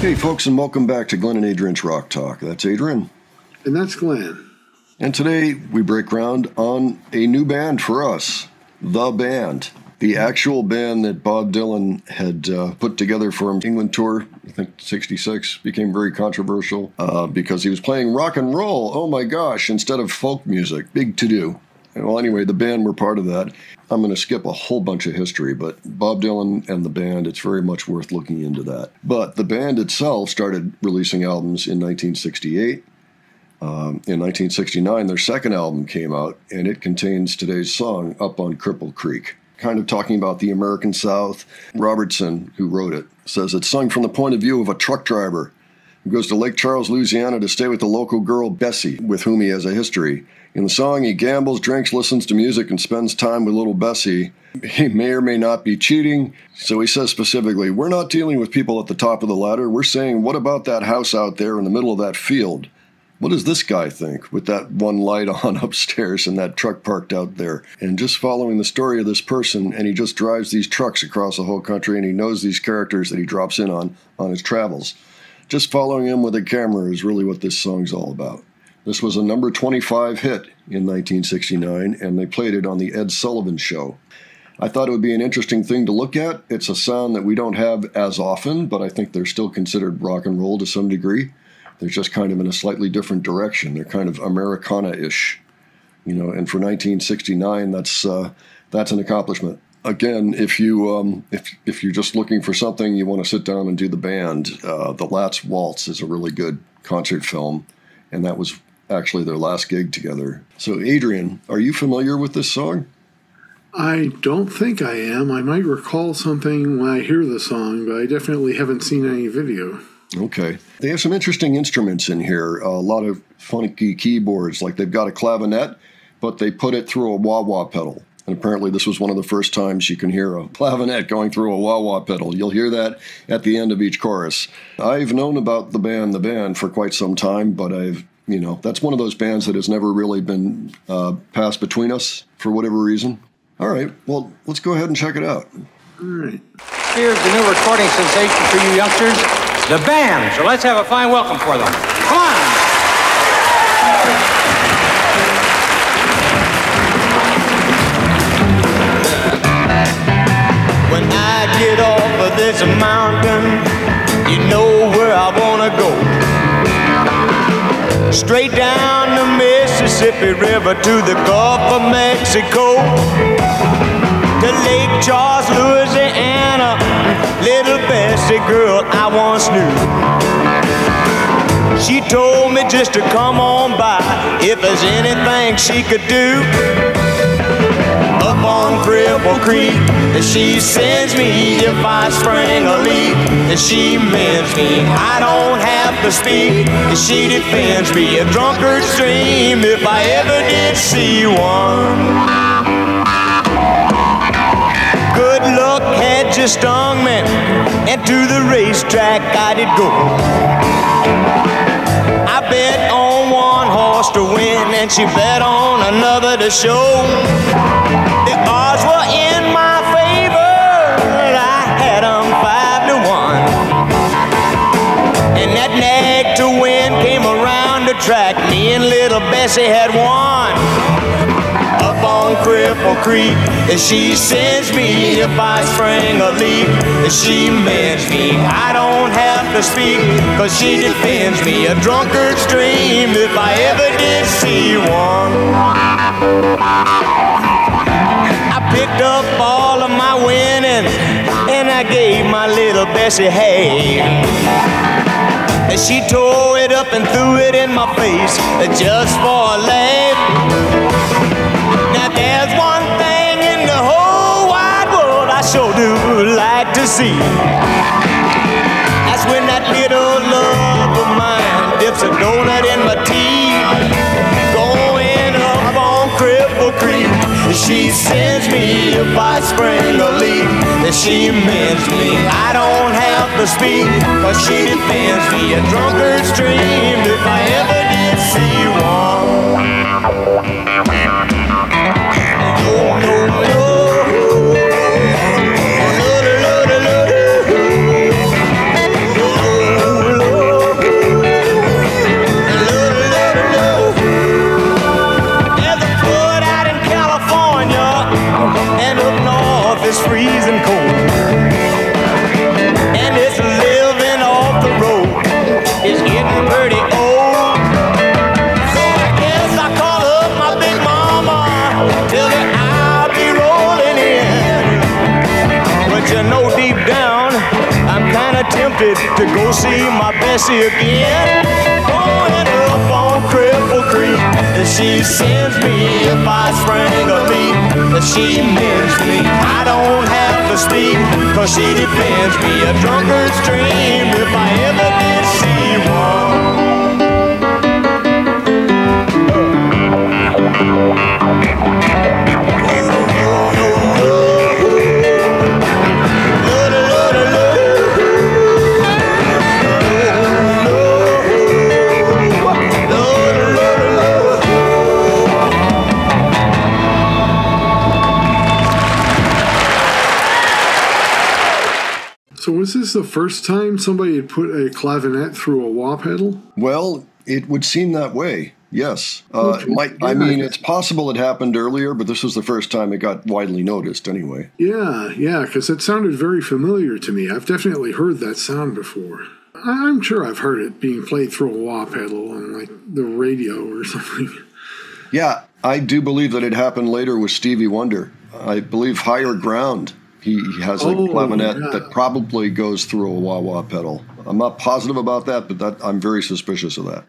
Hey folks, and welcome back to Glenn and Adrian's Rock Talk. That's Adrian. And that's Glenn. And today we break ground on a new band for us, The Band. The actual band that Bob Dylan had put together for an England tour, I think 66, became very controversial because he was playing rock and roll, oh my gosh, instead of folk music. Big to-do. Well, anyway, the band were part of that. I'm going to skip a whole bunch of history, but Bob Dylan and the band, it's very much worth looking into that. But the band itself started releasing albums in 1968. In 1969, their second album came out, and it contains today's song, Up on Cripple Creek, kind of talking about the American South. Robertson, who wrote it, says it's sung from the point of view of a truck driver who goes to Lake Charles, Louisiana to stay with the local girl, Bessie, with whom he has a history. In the song, he gambles, drinks, listens to music, and spends time with little Bessie. He may or may not be cheating. So he says specifically, we're not dealing with people at the top of the ladder. We're saying, what about that house out there in the middle of that field? What does this guy think with that one light on upstairs and that truck parked out there? And just following the story of this person, and he just drives these trucks across the whole country, and he knows these characters that he drops in on his travels. Just following him with a camera is really what this song's all about. This was a number 25 hit in 1969, and they played it on the Ed Sullivan Show. I thought it would be an interesting thing to look at. It's a sound that we don't have as often, but I think they're still considered rock and roll to some degree. They're just kind of in a slightly different direction. They're kind of Americana-ish, and for 1969, that's an accomplishment. Again, if you're just looking for something, you want to sit down and do the band. The Last Waltz is a really good concert film, and that was actually their last gig together. So, Adrian, are you familiar with this song? I don't think I am. I might recall something when I hear the song, but I definitely haven't seen any video. Okay. They have some interesting instruments in here, a lot of funky keyboards, like they've got a clavinet, but they put it through a wah-wah pedal. And apparently this was one of the first times you can hear a clavinet going through a wah-wah pedal. You'll hear that at the end of each chorus. I've known about the band for quite some time, but that's one of those bands that has never really been passed between us for whatever reason. All right, well, let's go ahead and check it out. All right. Here's the new recording sensation for you youngsters, The Band. So let's have a fine welcome for them. Come on. When I get off of this mountain, you know where I wanna go. Straight down the Mississippi River to the Gulf of Mexico, to Lake Charles, Louisiana. Little Bessie girl I once knew, she told me just to come on by if there's anything she could do. Up on Cripple Creek, she sends me if I spring a leak, and she mends me, I don't have to speak, and she defends me, a drunkard's dream if I ever did see one. Good luck had just stung me, and to the racetrack I did go. I bet on one horse to win, and she bet on another to show. The odds were in my favor, I had 'em 5-1. And that nag to win came around the track, me and little Bessie had won. Up on Cripple Creek, and she sends me if I spring a leak, and she mends me, I don't have to speak, cause she defends me, a drunkard's dream if I ever did see one. I picked up all of my winnings, and I gave my little Bessie hay. And she tore it up and threw it in my face, just for a laugh. Now there's one thing in the whole wide world I sure do like to see. That's when that little love of mine dips a donut in my tea. Going up on Cripple Creek, she sends me if I spring a leak, and she mends me, I don't have to speak, cause she defends me, a drunkard's dream if I ever did see one. Oh, cold. And it's living off the road. It's getting pretty old. So I guess I call up my big mama, tell her I'll be rolling in. But you know deep down, I'm kinda tempted to go see my Bessie again. Going up on Cripple Creek, and she sends me if I sprang a leak. That she mends me, I don't have to speak, cause she defends me, a drunkard's dream, if I ever did see one. So was this the first time somebody had put a clavinet through a wah pedal? Well, it would seem that way, yes. I mean, it's possible it happened earlier, but this was the first time it got widely noticed anyway. Yeah, because it sounded very familiar to me. I've definitely heard that sound before. I'm sure I've heard it being played through a wah pedal on, like, the radio or something. Yeah, I do believe that it happened later with Stevie Wonder. I believe Higher Ground. He has a clavinet that probably goes through a wah-wah pedal. I'm not positive about that, but I'm very suspicious of that.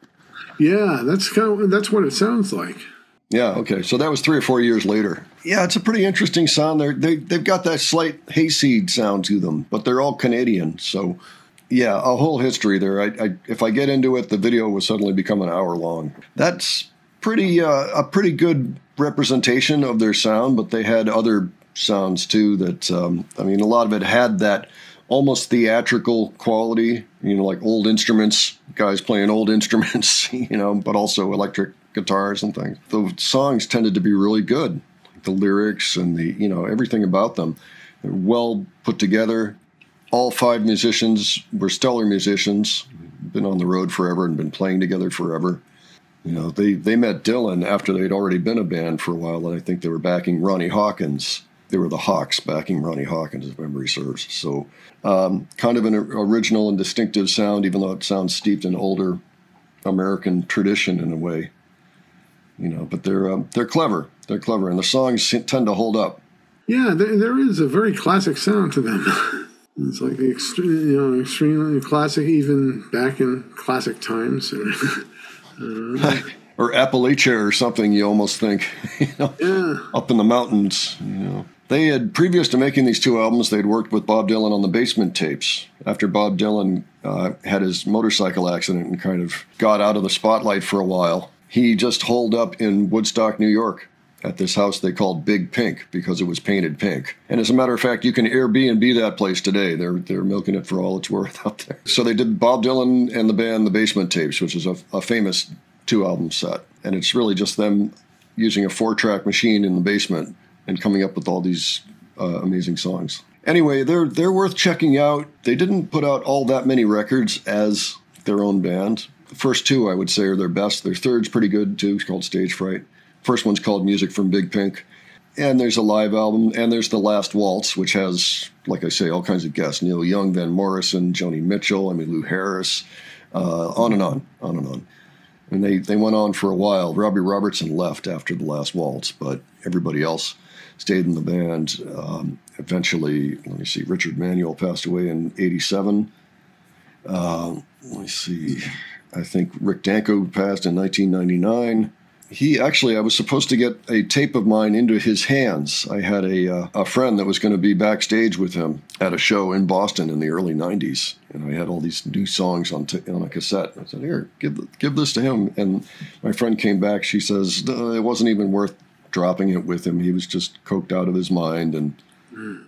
Yeah, that's what it sounds like. Yeah, okay. So that was 3 or 4 years later. Yeah, it's a pretty interesting sound. They've got that slight hayseed sound to them, but they're all Canadian. So, yeah, a whole history there. If I get into it, the video will suddenly become an hour long. That's a pretty good representation of their sound, but they had other sounds too that a lot of it had that almost theatrical quality, like old instruments, guys playing old instruments, but also electric guitars and things. The songs tended to be really good. The lyrics and the everything about them, they're well put together. All 5 musicians were stellar musicians, been on the road forever and been playing together forever. They met Dylan after they'd already been a band for a while, and I think they were backing Ronnie Hawkins. They were the Hawks backing Ronnie Hawkins, if memory serves. So kind of an original and distinctive sound, even though it sounds steeped in older American tradition in a way. But they're clever. They're clever, and the songs tend to hold up. Yeah, there is a very classic sound to them. It's like extremely classic, even back in classic times. Or Appalachia or something, you almost think, up in the mountains, They had, previous to making these 2 albums, they'd worked with Bob Dylan on the Basement tapes. After Bob Dylan had his motorcycle accident and kind of got out of the spotlight for a while, he just holed up in Woodstock, New York, at this house they called Big Pink because it was painted pink. And as a matter of fact, you can Airbnb that place today. They're milking it for all it's worth out there. So they did Bob Dylan and the band The Basement Tapes, which is a famous 2-album set. And it's really just them using a 4-track machine in the basement and coming up with all these amazing songs. Anyway, they're worth checking out. They didn't put out all that many records as their own band. The first 2, I would say, are their best. Their third's pretty good, too. It's called Stage Fright. First one's called Music from Big Pink. And there's a live album. And there's The Last Waltz, which has, like I say, all kinds of guests. Neil Young, Van Morrison, Joni Mitchell, Emmylou Harris, on and on. And they went on for a while. Robbie Robertson left after The Last Waltz, but everybody else stayed in the band. Eventually, let me see, Richard Manuel passed away in 1987. Let me see, I think Rick Danko passed in 1999. I was supposed to get a tape of mine into his hands. I had a friend that was going to be backstage with him at a show in Boston in the early 90s. And I had all these new songs on a cassette. I said, here, give this to him. And my friend came back. She says, it wasn't even worth dropping it with him. He was just coked out of his mind and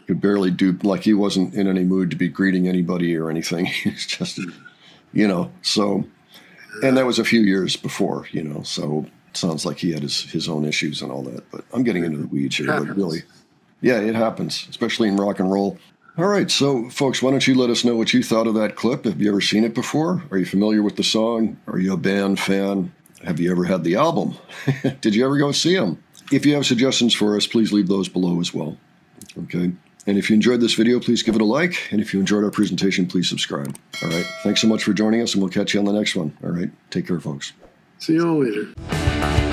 could barely like he wasn't in any mood to be greeting anybody or anything. He was just, so, and that was a few years before, so it sounds like he had his own issues and all that, but I'm getting into the weeds here, but really, yeah, it happens, especially in rock and roll. All right, so folks, why don't you let us know what you thought of that clip? Have you ever seen it before? Are you familiar with the song? Are you a band fan? Have you ever had the album? Did you ever go see them? If you have suggestions for us, please leave those below as well. Okay. And if you enjoyed this video, please give it a like. And if you enjoyed our presentation, please subscribe. All right. Thanks so much for joining us, and we'll catch you on the next one. All right. Take care, folks. See y'all later.